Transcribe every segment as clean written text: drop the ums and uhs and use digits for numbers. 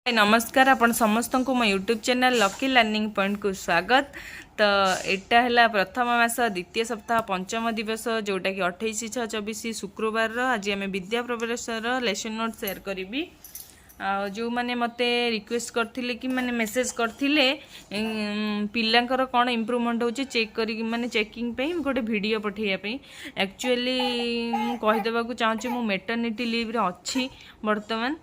नमस्कार आपण समस्त को मो YouTube channel lucky learning point को स्वागत। तो यहाँ है प्रथम मास द्वितीय सप्ताह पंचम दिवस जोटा कि 28/6/24 शुक्रवार। आज आम विद्या प्रवेशर लेसन नोट शेयर करी जो मैंने मते रिक्वेस्ट करथिले कि माने मेसेज करथिले पिल्लांकर कौन इम्प्रूवमेंट होची चेक करी माने चेकिंग पे गोटे वीडियो पठेया पे। एक्चुअली कहि देबा को चाहूची मु मेटर्निटी लीव रे अछि वर्तमान,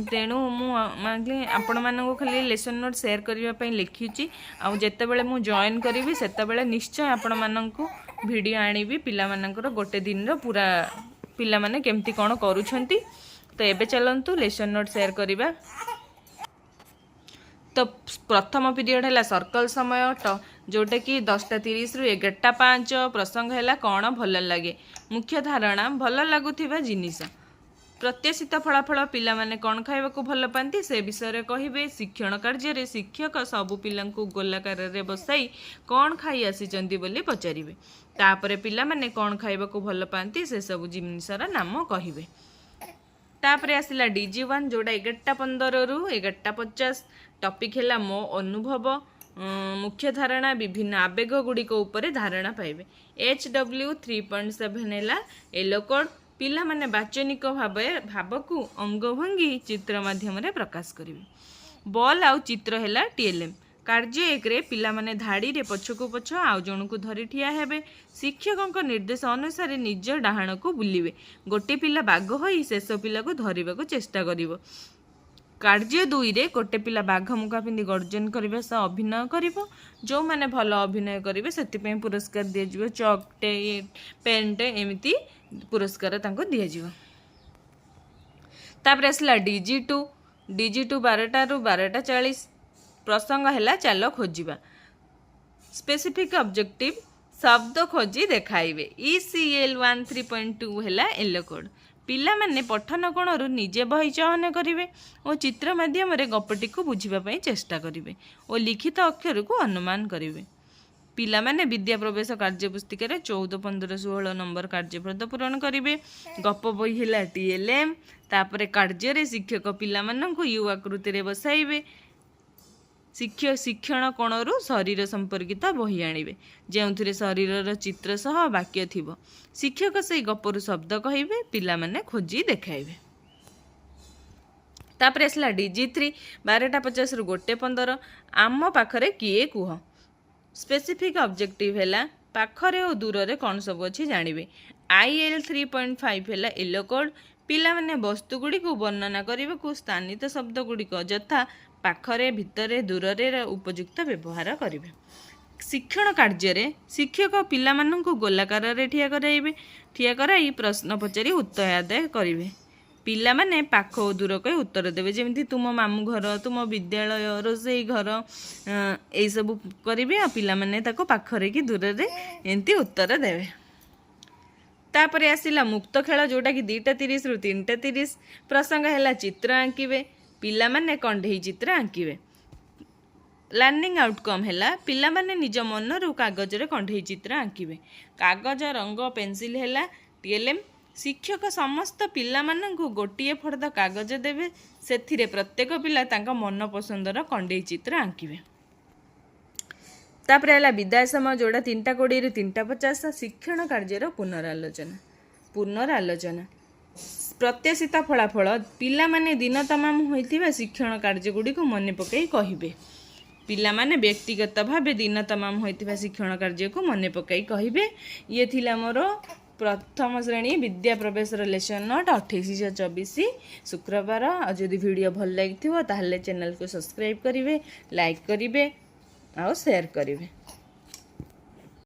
तेणु मुझे आपण मानक खाली लेसन नोट शेयर करने लिखी आउ जिते बड़े मुझे जॉइन करी से निश्चय आपण मानक वीडियो आनी पिला मानकर गोटे दिन पूरा पिला माने केमती कौन करुछंती। तो एबे चलंतु लेसन नोट शेयर करिबा। तो प्रथम पीरियड है सर्कल समय जोटा कि 10:30 रु 11:05। प्रसंग है कौन भल लगे, मुख्य धारणा भल लगुथिबा जिनिस। प्रत्याशित फलाफल पिला माने कौन खाइबा को भल पाती से विषय कहिबे। शिक्षण कार्य शिक्षक सबु पिला गोलाकार रे बसाई कौन खाई आसीचंती बोली पचारिबे। तापरे पिला माने कौन खाइबा को भल पाती से सबु जिनिसर नाम कहिबे। तापरे आसिला DG1 जोड़ा 11:15 रु 11:50। टॉपिक है मो अनुभव। मुख्य धारणा विभिन्न आवेग गुड़िक उपरे धारणा पाइबे। HW 3.7 है येलो कोड। पिला माने वाचनिक भाव को अंगभंगी चित्र माध्यम रे प्रकाश करिवे। बॉल आउ चित्र है TLM। कार्य 1 रे पिला माने धाड़ी रे पछकु पछ आउ जण को धरी ठिया हेबे। शिक्षक निर्देश अनुसार निज डाहाण को बुलिवे। गोटे पिला बाघ होई शेष पिला को धरिबा को चेष्टा करिवो। कार्य 2 रे गोटे पिला बाघ मुखा पिंधि गर्जन करबा सा अभिनय करिवो। जो माने भल अभिनय करिवे सेति पे पुरस्कार दिया जिवो। चॉकटे पेनटे एमिति पुरस्कार तांको दिया जिवो। तापर आसला DG2 12टा रु 12:40। प्रसंग है चलो खोजिबा। स्पेसिफिक ऑब्जेक्टिव शब्द खोजी देखाइबे। ECL 13.2 है येलो कोड। पिला माने पठन कोणरू निजे बही चयन करिवे और चित्र माध्यम रे गपटी को बुझिबा पई चेष्टा करिवे और लिखित अक्षर को अनुमान करिवे। पिला माने विद्या प्रवेश कार्य पुस्तिका रे 14, 15, 16 नंबर कार्यपद पूरण करिवे। गप बही है TLM। तापरे कार्य रे शिक्षक पिला माननकु यू आकृति रे बसाइबे। शिक्षण कोणरू शरीर संपर्कित बही आनिबे जेउथिरे शरीरर चित्र सह वाक्य थिबो। शिक्षक से गपरु शब्द कहिबे, पिला माने खोजी देखाइबे। तापरे असला DG3 12:50 रु 1:15। आम पाखरे किए कुह। स्पेसिफिक ऑब्जेक्टिव है पाखरे और दूर रे कौन सब अच्छी जानिबे। IL 3.5 है येलो कोड। पिला माने वस्तु गुड़ी को वर्णना करने को स्थानित शब्द गुड़िक यथा पाखरे, भितरे, दूर रे उपयुक्त व्यवहार करिवे। शिक्षण कार्य रे शिक्षक पिला माननकु गोलाकार रे ठिया कराई प्रश्न पचारि उत्तर आदाय करिवे। पिला माने पाख और दूर कही उत्तर देवे। जेमिति तुम मामू घर, तुम विद्यालय, रोषेई घर यही सब करिवे। पिला माने ताको पाखरे कि दूर रे एंती उत्तर देवे। तापरे आसिला मुक्त खेल जोटा कि 2:30 रु 3:30। प्रसंग है चित्र आंकिवे। पिला माने कंढेई चित्र आंकिवे। लर्निंग आउटकम है पिला माने निज मनरू कागज रे कंढेई चित्र आंकिवे। कागज, रंग, पेंसिल है TLM। शिक्षक समस्त पिला माननकु गोटिए फर्द कागज देवे। सेथिरे प्रत्येक पिला तांका मन पसंदर कंढेई चित्र आंकिवे। तापरे है विदाय समय जोड़ा 3:20 रु 3:50। शिक्षण कार्यर पुनरालोचना। प्रत्याशित फलाफल पिला माने दिन तमाम होइथिबा शिक्षण कार्य गुडी को मन पकई कहिबे। पिला माने व्यक्तिगत भावे दिन तमाम होइथिबा शिक्षण कार्य को मन पकई कहिबे। ये थिला मोर प्रथम श्रेणी विद्या प्रवेशर लेसन नोट 28/24 शुक्रवार। और जदि वीडियो भल लगिथिबो ताहले चैनल को सब्सक्राइब करिवे, लाइक करिवे और शेयर करिवे।